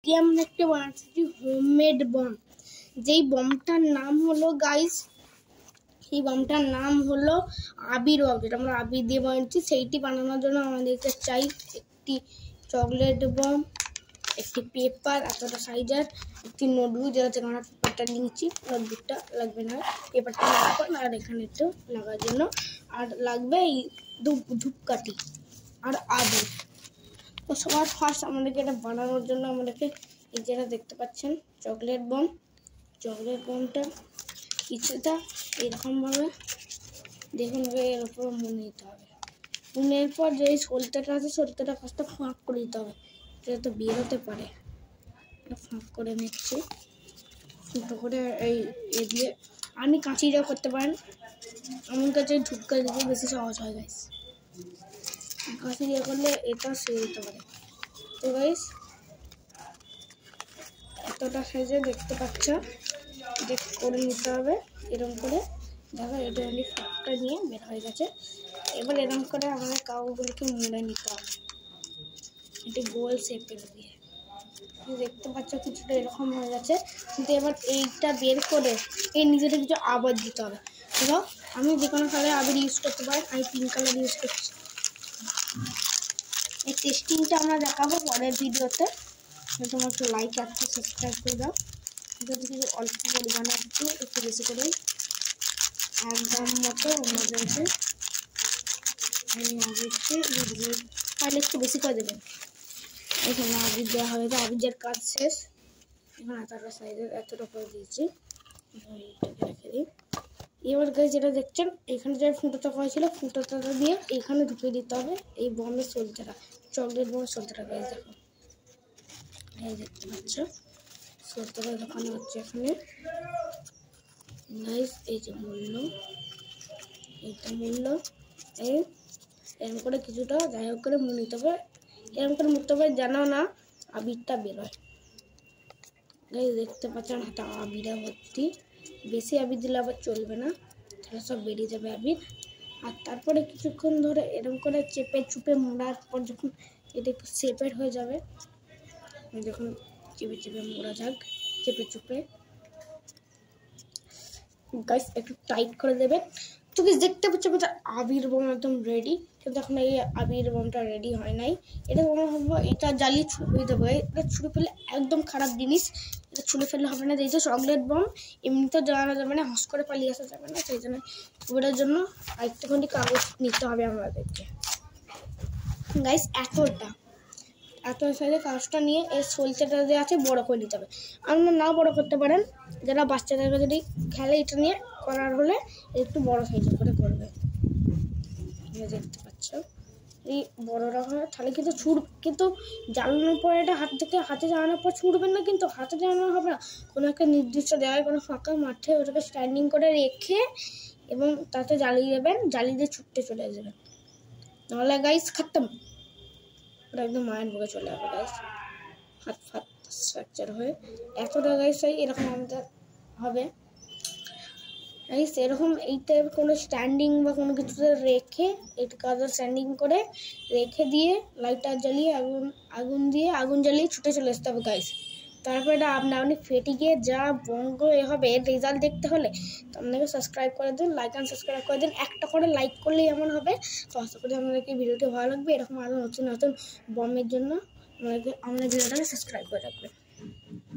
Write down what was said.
আমরা একটা বানাচ্ছি হোমমেড বম। যেই বমটার নাম হলো গাইস, এই বমটার নাম হলো আবির বম, যেটা আমরা আবির দিয়ে বানাচ্ছি। সেইটি বানানোর জন্য আমাদেরকে চাই একটি চকলেট বম, একটি পেপার এতটা সাইজের, একটি নোটবুক, যেটা থেকে আমরা পেপারটা নিয়েছি। নোটবুকটা লাগবে না, পেপারটা লাগবে। আর এখানে একটু লাগার জন্য আর লাগবে এই ধূপকাঠি আর আবির। তো সবার ফার্স্ট আমাদেরকে এটা বানানোর জন্য আমাদেরকে এই যেটা দেখতে পাচ্ছেন চকলেট বমটা কিছুটা এরকমভাবে দেখুন এর উপর মুড়ে নিতে হবে। মুড়ের পর যে সলতেটা আছে সলতেটা ফার্স্টে ফাঁক করে দিতে হবে, যেটা তো বেরোতে পারে। ফাঁক করে নিচ্ছি ফুটো করে এই দিয়ে। আমি কাঁচি দিয়েও করতে পারেন, আমার কাছে ধূপকাঠি দিয়ে বেশি সহজ হয় গাইস। কাঁচি দিয়ে করলে এটা সেরে দিতে পারে। তো গাইস এতটা সাইজে দেখতে পাচ্ছ, করে নিতে হবে এরকম করে। দেখো এটা আমি ফাঁকটা নিয়ে বের হয়ে গেছে। এবার এরকম করে আমাদের কাগজগুলোকে মুড়ে নিতে হবে এটি গোল শেপের দিয়ে। দেখতে পাচ্ছ কিছুটা এরকম হয়ে গেছে, কিন্তু এবার এইটা বের করে এই নিজেটা কিছু আবির দিতে হবে। দেখো আমি যে কোনো কালার আবির ইউজ করতে পারি, আমি পিঙ্ক কালার ইউজ করছি। এই টেস্টিংটা আমরা দেখাবো পরের ভিডিওতে। তোমার একটু লাইক আর সাবস্ক্রাইব করে দাও। যদি কিছু অল্প পরিমাণে একটু বেশি করে একদম মতো মধ্যে তাহলে একটু বেশি করে দেবেন। এখানে আবির দেওয়া হবে, আবিরের কাজ শেষ। এখানে এতটা সাইজের এতটা করে দিয়েছি, রেখে দিই। এবার গাছ যেটা দেখছেন এখানে যে ফুটোটা হয়েছিল ফুটোটা দিয়ে এখানে ঢুকিয়ে দিতে হবে এই বমের সলতেটা, চকলেট বমের সলতেটা। গাছ দেখো এই দেখতে পাচ্ছ সলতেটা দেখানো হচ্ছে এখানে গাইস। এই যে মূল্য, এইটা মূল্য এরকম করে কিছুটা যাই হোক করে মুড়ে নিতে হবে। এরকম করে মুড়তে হবে যেন না আবিরটা বেরোয়। গাইস দেখতে পাচ্ছেন হাতে আবিরে ভর্তি। বেশি আবির দিলে আবার চলবে না, তাহলে সব বেরিয়ে যাবে আবির। আর তারপরে কিছুক্ষণ ধরে এরকম করে চেপে চুপে মোড়ার পর যখন এটা একটু শেপের হয়ে যাবে, যখন চেপে মোড়া যাক চেপে চুপে গাইস একটু টাইট করে দেবে। তো গাইস দেখতে পাচ্ছ আবির বম একদম রেডি, কিন্তু এখন এই আবির বমটা রেডি হয় নাই। এটা মনে হবে এটা জ্বালিয়ে ছুঁড়ে দেবো। এটা ছুঁড়ে ফেলে একদম খারাপ জিনিস, এটা ছুঁড়ে ফেললে হবে না। এই যে চকলেট বম এমনিতেও জ্বালানো যাবে না, হস করে পালিয়ে আসা যাবে না, সেই জন্য ওটার জন্য আরেকটুখানি কাগজ নিতে হবে আমাদেরকে গাইস। এত সাইজের কাগজটা নিয়ে এই সলতেটা দিয়ে আছে বড় করে নিতে হবে। আপনারা না বড় করতে পারেন, যারা বাচ্চাদেরকে যদি খেলে এটা নিয়ে করার হলে একটু বড় সাইজের করে করবে। দেখতে পাচ্ছ এই বড়রা হয় তাহলে কিন্তু জ্বালানোর পর এটা হাতে জ্বালানোর পর ছুটবেন না, কিন্তু হাতে জ্বালানো হবে না। কোনো একটা নির্দিষ্ট জায়গায় কোনো ফাঁকা মাঠে ওটাকে স্ট্যান্ডিং করে রেখে এবং তাতে জ্বালিয়ে দেবেন, জ্বালিয়ে দিয়ে ছুটতে চলে যাবেন, নাহলে গাইস খতম, ওটা একদম মায়ের বুকে চলে যাবে গাইস, হাত ফ্র্যাকচার হয়ে। এতটা গাইস এরকম আমাদের হবে গাইস। এরকম এইটা কোনো স্ট্যান্ডিং বা কোনো কিছুতে রেখে এটা কাজে স্ট্যান্ডিং করে রেখে দিয়ে লাইটার জ্বালিয়ে আগুন জ্বালিয়ে ছুটে চলে আসতে হবে গাইস। তারপরে এটা আপনি ফেটে গিয়ে যা বঙ্গ হবে রেজাল্ট দেখতে হলে তো আপনাকে সাবস্ক্রাইব করে দিন, লাইক অ্যান্ড সাবস্ক্রাইব করে দিন। একটা করে লাইক করলেই এমন হবে। তো আশা করি আপনাদেরকে ভিডিওটি ভালো লাগবে। এরকম আরও নতুন বমের জন্য আমাদের ভিডিওটাকে সাবস্ক্রাইব করে রাখবেন।